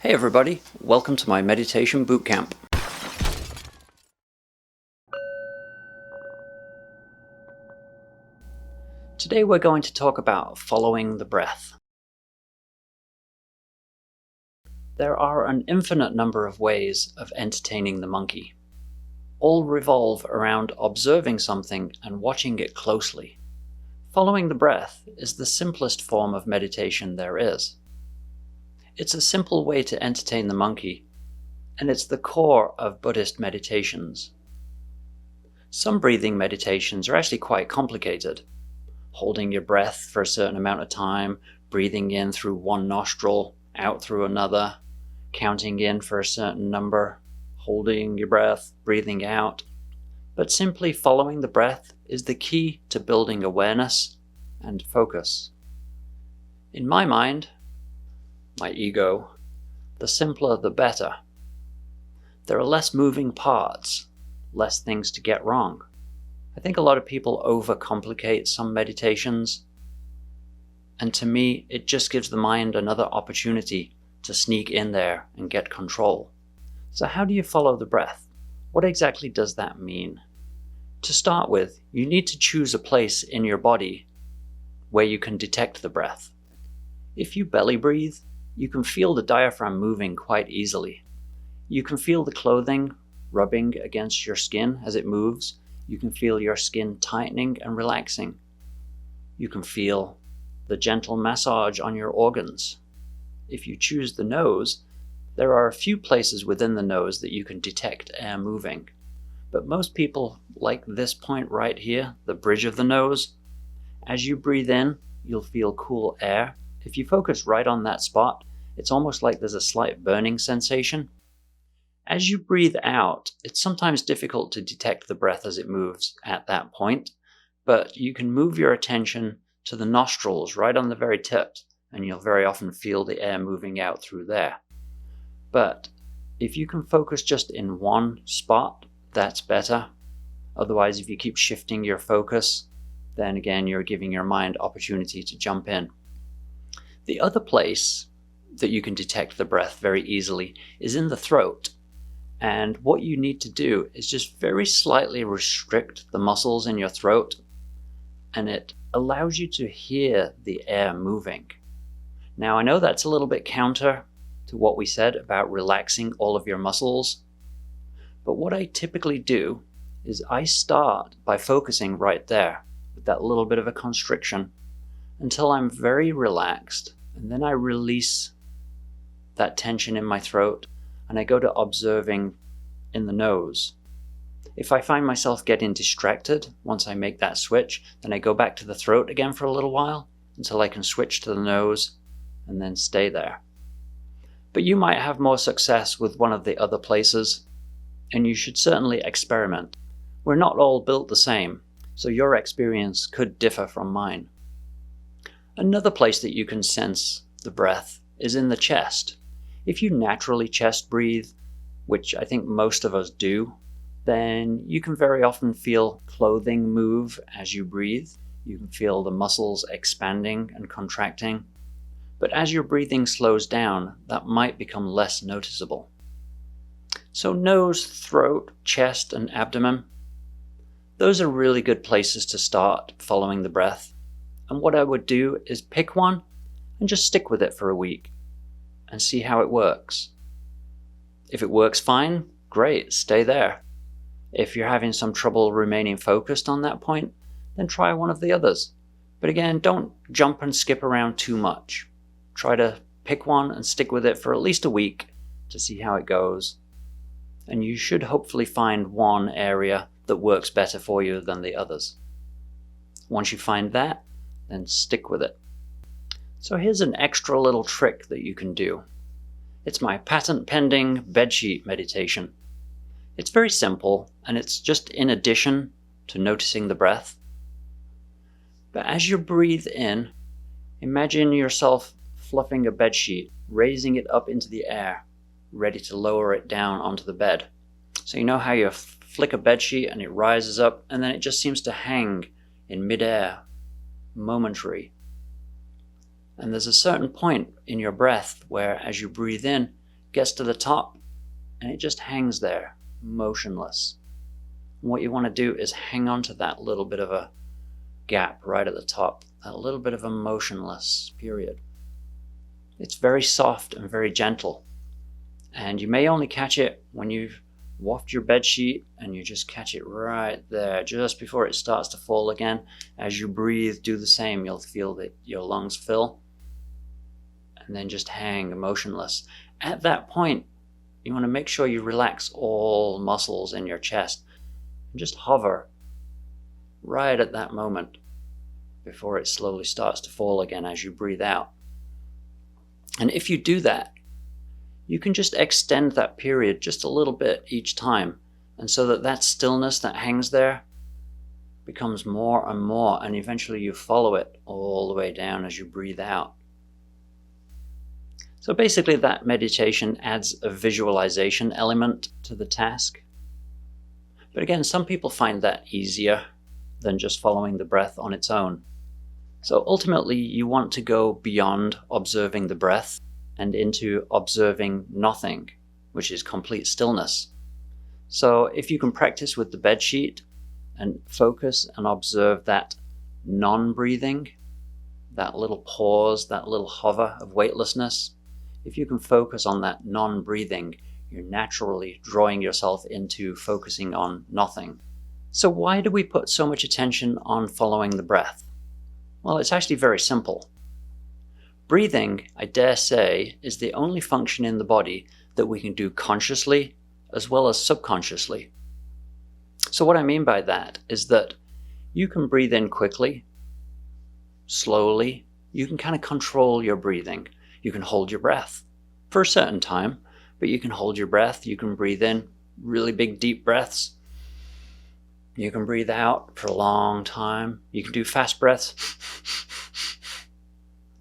Hey everybody, welcome to my meditation bootcamp. Today we're going to talk about following the breath. There are an infinite number of ways of entertaining the monkey. All revolve around observing something and watching it closely. Following the breath is the simplest form of meditation there is. It's a simple way to entertain the monkey, and it's the core of Buddhist meditations. Some breathing meditations are actually quite complicated. Holding your breath for a certain amount of time, breathing in through one nostril, out through another, counting in for a certain number, holding your breath, breathing out. But simply following the breath is the key to building awareness and focus. In my mind, my ego, the simpler the better. There are less moving parts, less things to get wrong. I think a lot of people overcomplicate some meditations, and to me, it just gives the mind another opportunity to sneak in there and get control. So how do you follow the breath? What exactly does that mean? To start with, you need to choose a place in your body where you can detect the breath. If you belly breathe, you can feel the diaphragm moving quite easily. You can feel the clothing rubbing against your skin as it moves. You can feel your skin tightening and relaxing. You can feel the gentle massage on your organs. If you choose the nose, there are a few places within the nose that you can detect air moving. But most people like this point right here, the bridge of the nose. As you breathe in, you'll feel cool air. If you focus right on that spot, it's almost like there's a slight burning sensation. As you breathe out, it's sometimes difficult to detect the breath as it moves at that point, but you can move your attention to the nostrils right on the very tips, and you'll very often feel the air moving out through there. But if you can focus just in one spot, that's better. Otherwise, if you keep shifting your focus, then again, you're giving your mind opportunity to jump in. The other place that you can detect the breath very easily is in the throat. And what you need to do is just very slightly restrict the muscles in your throat, and it allows you to hear the air moving. Now, I know that's a little bit counter to what we said about relaxing all of your muscles, but what I typically do is I start by focusing right there with that little bit of a constriction until I'm very relaxed, and then I release that tension in my throat, and I go to observing in the nose. If I find myself getting distracted once I make that switch, then I go back to the throat again for a little while until I can switch to the nose and then stay there. But you might have more success with one of the other places, and you should certainly experiment. We're not all built the same, so your experience could differ from mine. Another place that you can sense the breath is in the chest. If you naturally chest breathe, which I think most of us do, then you can very often feel clothing move as you breathe. You can feel the muscles expanding and contracting. But as your breathing slows down, that might become less noticeable. So nose, throat, chest, and abdomen, those are really good places to start following the breath. And what I would do is pick one and just stick with it for a week and see how it works. If it works fine, great, stay there. If you're having some trouble remaining focused on that point, then try one of the others. But again, don't jump and skip around too much. Try to pick one and stick with it for at least a week to see how it goes. And you should hopefully find one area that works better for you than the others. Once you find that, then stick with it. So here's an extra little trick that you can do. It's my patent-pending bedsheet meditation. It's very simple, and it's just in addition to noticing the breath. But as you breathe in, imagine yourself fluffing a bedsheet, raising it up into the air, ready to lower it down onto the bed. So you know how you flick a bedsheet and it rises up, and then it just seems to hang in midair, momentary. And there's a certain point in your breath where as you breathe in, gets to the top, and it just hangs there, motionless. And what you want to do is hang on to that little bit of a gap right at the top, that little bit of a motionless period. It's very soft and very gentle, and you may only catch it when you've waft your bed sheet, and you just catch it right there just before it starts to fall again. As you breathe, do the same. You'll feel that your lungs fill and then just hang motionless. At that point, you want to make sure you relax all muscles in your chest and just hover right at that moment before it slowly starts to fall again as you breathe out. And if you do that, you can just extend that period just a little bit each time, and so that stillness that hangs there becomes more and more, and eventually you follow it all the way down as you breathe out. So basically that meditation adds a visualization element to the task. But again, some people find that easier than just following the breath on its own. So ultimately you want to go beyond observing the breath and into observing nothing, which is complete stillness. So if you can practice with the bedsheet and focus and observe that non-breathing, that little pause, that little hover of weightlessness, if you can focus on that non-breathing, you're naturally drawing yourself into focusing on nothing. So why do we put so much attention on following the breath? Well, it's actually very simple. Breathing, I dare say, is the only function in the body that we can do consciously as well as subconsciously. So what I mean by that is that you can breathe in quickly, slowly. You can kind of control your breathing. You can hold your breath for a certain time, but you can hold your breath. You can breathe in really big, deep breaths. You can breathe out for a long time. You can do fast breaths.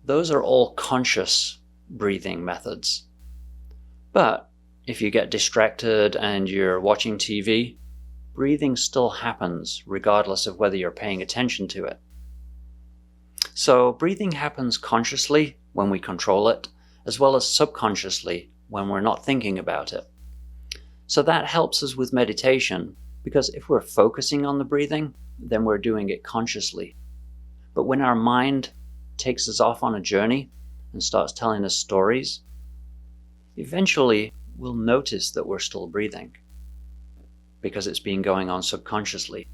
Those are all conscious breathing methods. But if you get distracted and you're watching TV, breathing still happens regardless of whether you're paying attention to it. So breathing happens consciously when we control it, as well as subconsciously when we're not thinking about it. So that helps us with meditation, because if we're focusing on the breathing, then we're doing it consciously. But when our mind takes us off on a journey and starts telling us stories, eventually we'll notice that we're still breathing because it's been going on subconsciously.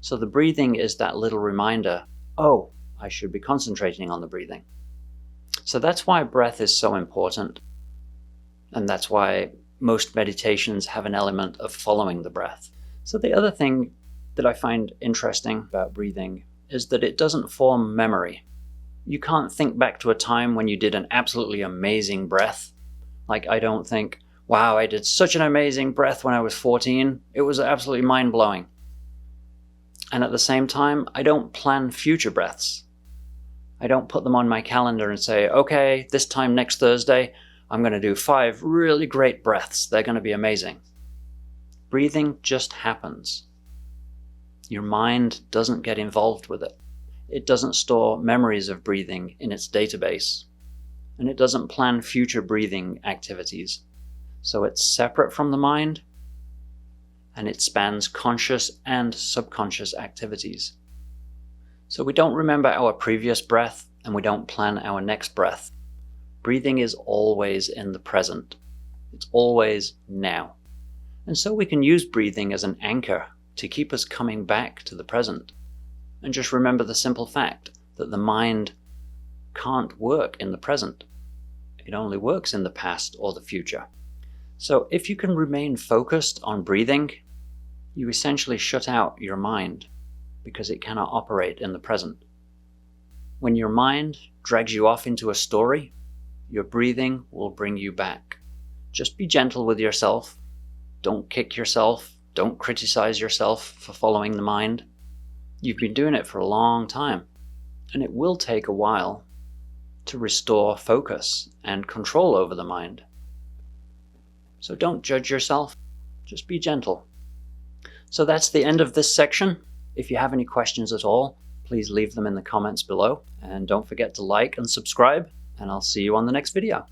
So the breathing is that little reminder, oh, I should be concentrating on the breathing. So that's why breath is so important. And that's why most meditations have an element of following the breath. So the other thing that I find interesting about breathing is that it doesn't form memory. You can't think back to a time when you did an absolutely amazing breath. Like, I don't think, wow, I did such an amazing breath when I was 14. It was absolutely mind-blowing. And at the same time, I don't plan future breaths. I don't put them on my calendar and say, okay, this time next Thursday, I'm going to do 5 really great breaths. They're going to be amazing. Breathing just happens. Your mind doesn't get involved with it. It doesn't store memories of breathing in its database. And it doesn't plan future breathing activities. So it's separate from the mind, and it spans conscious and subconscious activities. So we don't remember our previous breath, and we don't plan our next breath. Breathing is always in the present. It's always now. And so we can use breathing as an anchor to keep us coming back to the present. And just remember the simple fact that the mind can't work in the present. It only works in the past or the future. So if you can remain focused on breathing, you essentially shut out your mind because it cannot operate in the present. When your mind drags you off into a story, your breathing will bring you back. Just be gentle with yourself. Don't kick yourself. Don't criticize yourself for following the mind. You've been doing it for a long time, and it will take a while to restore focus and control over the mind. So don't judge yourself. Just be gentle. So that's the end of this section. If you have any questions at all, please leave them in the comments below. And don't forget to like and subscribe, and I'll see you on the next video.